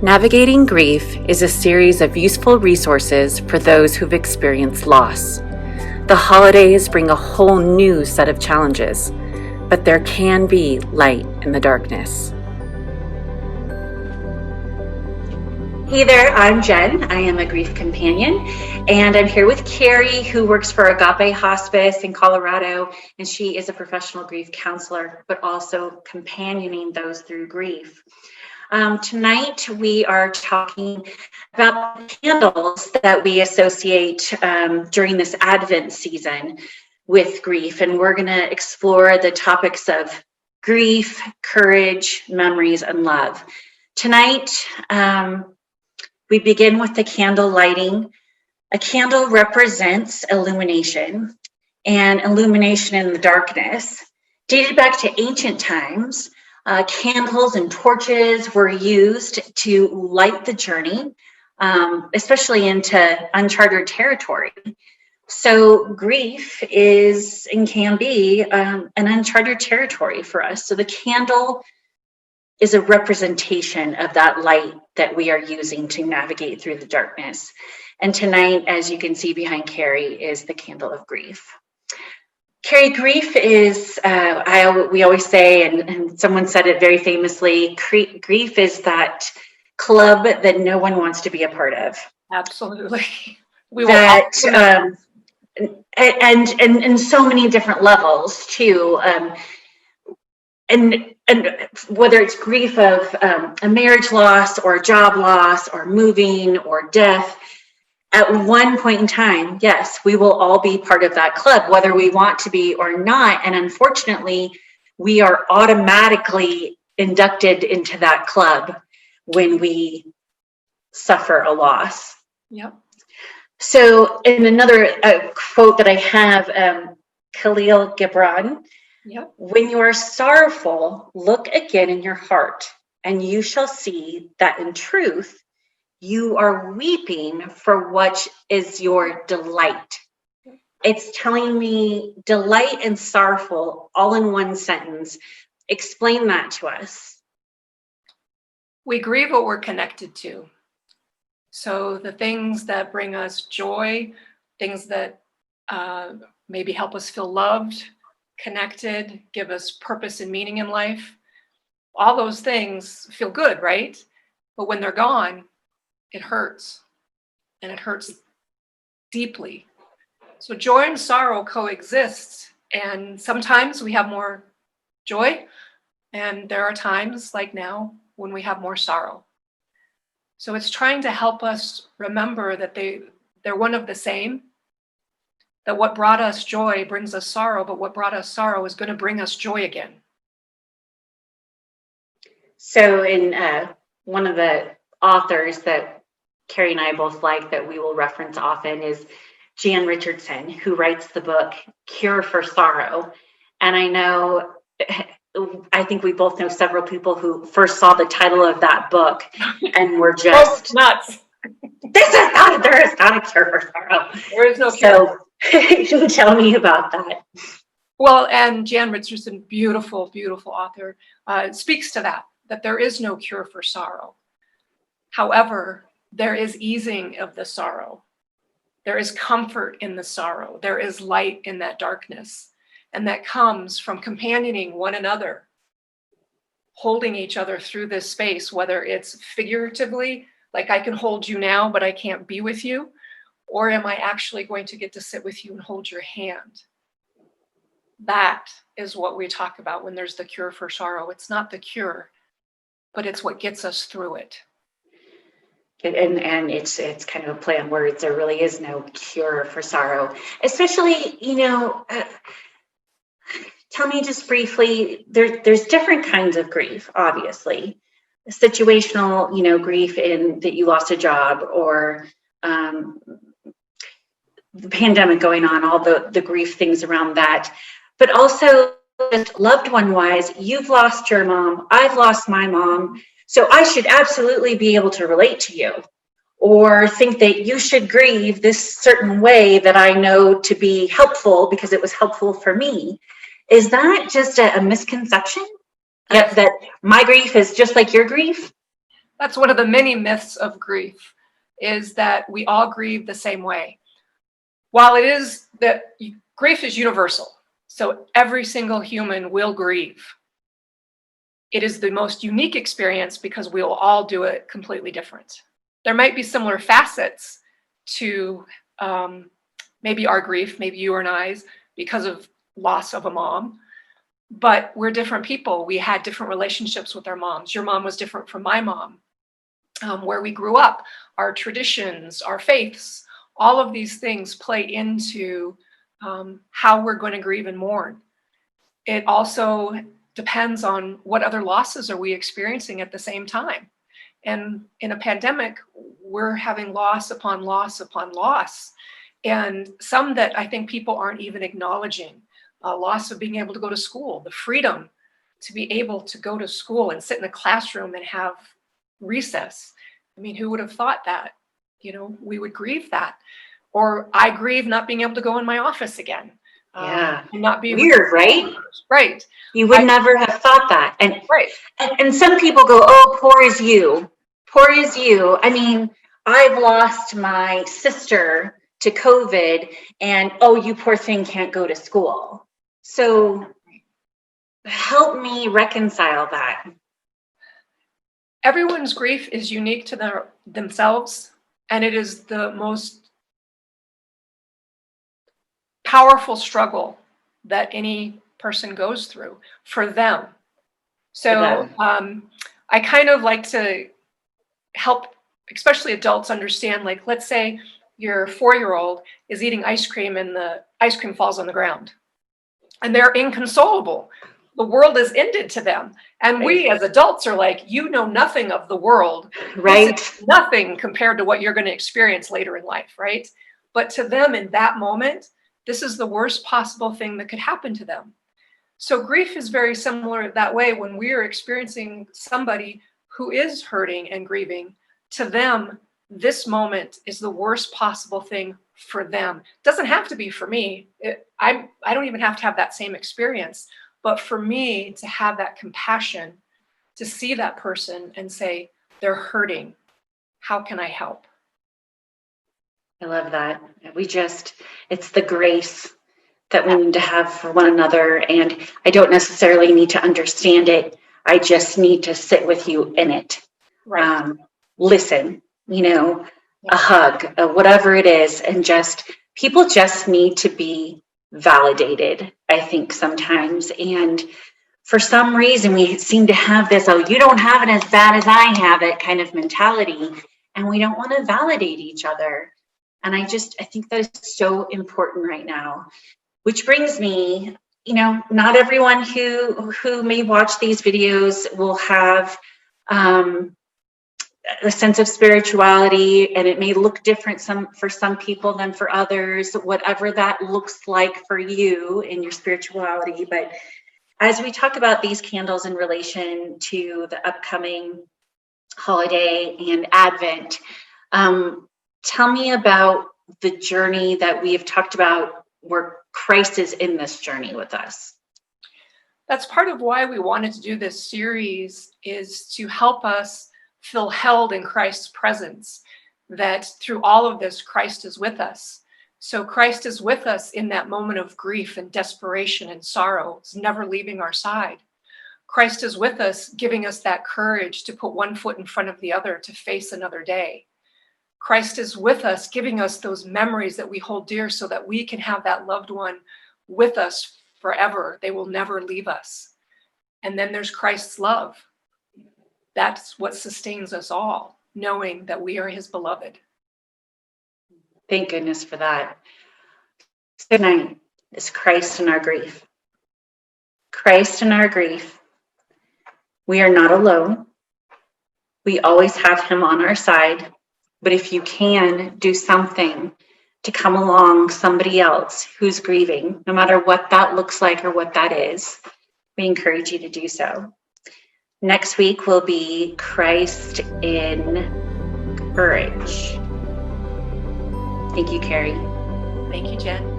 Navigating Grief is a series of useful resources for those who've experienced loss. The holidays bring a whole new set of challenges, but there can be light in the darkness. Hey there, I'm Jen. I am a grief companion, and I'm here with Carrie, who works for Agape Hospice in Colorado, and she is a professional grief counselor, but also companioning those through grief. Tonight, we are talking about the candles that we associate during this Advent season with grief, and we're going to explore the topics of grief, courage, memories, and love. Tonight, we begin with the candle lighting. A candle represents illumination, and illumination in the darkness. Dated back to ancient times, candles and torches were used to light the journey, especially into uncharted territory. So grief is and can be an uncharted territory for us. So the candle is a representation of that light that we are using to navigate through the darkness. And tonight, as you can see behind Carrie, is the candle of grief. Carrie, grief is, we always say, and someone said it very famously, grief is that club that no one wants to be a part of. Absolutely. And so many different levels too. And whether it's grief of a marriage loss or a job loss or moving or death, at one point in time, yes, we will all be part of that club, whether we want to be or not. And unfortunately, we are automatically inducted into that club when we suffer a loss. Yep. So in another quote that I have, Khalil Gibran, yep. When you are sorrowful, look again in your heart, and you shall see that in truth, you are weeping for what is your delight. It's telling me delight and sorrowful all in one sentence. Explain that to us. We grieve what we're connected to. So the things that bring us joy, things that maybe help us feel loved, connected, give us purpose and meaning in life, all those things feel good, right? But when they're gone, it hurts, and it hurts deeply. So joy and sorrow coexist, and sometimes we have more joy, and there are times like now when we have more sorrow. So it's trying to help us remember that they're one of the same, that what brought us joy brings us sorrow, but what brought us sorrow is going to bring us joy again. So in one of the authors that Carrie and I both like that we will reference often is Jan Richardson, who writes the book Cure for Sorrow. And I think we both know several people who first saw the title of that book and were just nuts. There is not a cure for sorrow. There is no cure. So tell me about that. Well, and Jan Richardson, beautiful, beautiful author, speaks to that there is no cure for sorrow. However, there is easing of the sorrow. There is comfort in the sorrow. There is light in that darkness. And that comes from companioning one another, holding each other through this space, whether it's figuratively, like I can hold you now, but I can't be with you, or am I actually going to get to sit with you and hold your hand? That is what we talk about when there's the cure for sorrow. It's not the cure, but it's what gets us through it. And it's kind of a play on words. There really is no cure for sorrow, especially, tell me just briefly, there's different kinds of grief, obviously. Situational, grief in that you lost a job, or the pandemic going on, all the grief things around that. But also just loved one wise, you've lost your mom, I've lost my mom, so I should absolutely be able to relate to you, or think that you should grieve this certain way that I know to be helpful because it was helpful for me. Is that just a misconception? That my grief is just like your grief? That's one of the many myths of grief, is that we all grieve the same way. While it is that grief is universal, so every single human will grieve, it is the most unique experience because we will all do it completely different. There might be similar facets to maybe our grief, maybe you and I's, because of loss of a mom, but we're different people. We had different relationships with our moms. Your mom was different from my mom. Where we grew up, our traditions, our faiths, all of these things play into how we're going to grieve and mourn. It also depends on what other losses are we experiencing at the same time. And in a pandemic, we're having loss upon loss upon loss. And some that I think people aren't even acknowledging. Loss of being able to go to school, the freedom to be able to go to school and sit in a classroom and have recess. I mean, who would have thought that? You know, we would grieve that. Or I grieve not being able to go in my office again. Yeah. And not be weird, right? Right. You would never have thought that. And right. And some people go, oh, poor is you. Poor is you. I mean, I've lost my sister to COVID, and oh, you poor thing can't go to school. So help me reconcile that. Everyone's grief is unique to themselves, and it is the most powerful struggle that any person goes through for them. So I kind of like to help, especially adults, understand, like, let's say your 4-year-old is eating ice cream and the ice cream falls on the ground and they're inconsolable. The world is ended to them. And we as adults are like, you know nothing of the world. Right. This is nothing compared to what you're going to experience later in life, right? But to them in that moment, this is the worst possible thing that could happen to them. So grief is very similar that way. When we are experiencing somebody who is hurting and grieving, to them, this moment is the worst possible thing for them. It doesn't have to be for me. I don't even have to have that same experience. But for me to have that compassion, to see that person and say, they're hurting. How can I help? I love that. It's the grace that we need to have for one another. And I don't necessarily need to understand it. I just need to sit with you in it. Right. Listen, a hug, whatever it is. And people just need to be validated, I think, sometimes. And for some reason, we seem to have this, oh, you don't have it as bad as I have it kind of mentality. And we don't want to validate each other. And I think that is so important right now, which brings me, not everyone who may watch these videos will have a sense of spirituality, and it may look different for some people than for others, whatever that looks like for you in your spirituality. But as we talk about these candles in relation to the upcoming holiday and Advent, tell me about the journey that we have talked about where Christ is in this journey with us. That's part of why we wanted to do this series, is to help us feel held in Christ's presence, that through all of this, Christ is with us. So Christ is with us in that moment of grief and desperation and sorrow. He's never leaving our side. Christ is with us, giving us that courage to put one foot in front of the other to face another day. Christ is with us, giving us those memories that we hold dear so that we can have that loved one with us forever. They will never leave us. And then there's Christ's love. That's what sustains us all, knowing that we are his beloved. Thank goodness for that. Tonight is Christ in our grief. Christ in our grief. We are not alone. We always have him on our side. But if you can do something to come along somebody else who's grieving, no matter what that looks like or what that is, we encourage you to do so. Next week will be Christ in courage. Thank you, Carrie. Thank you, Jen.